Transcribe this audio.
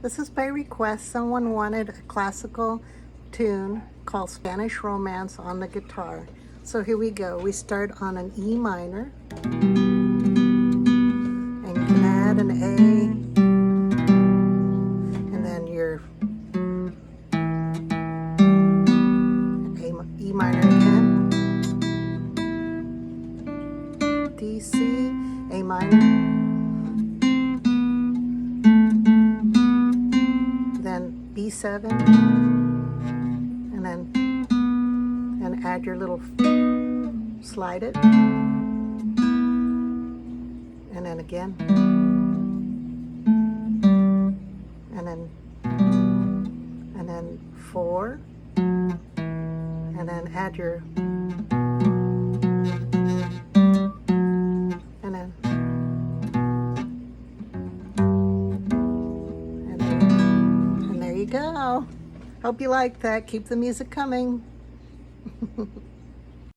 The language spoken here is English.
This is by request. Someone wanted a classical tune called Spanish Romance on the guitar. So here we go. We start on an E minor, and you can add an A, and then your E minor again, D, C, A minor, then B7, and then add your little, slide it, and then again, and then 4, and then add your, and then, and there you go. Hope you like that. Keep the music coming.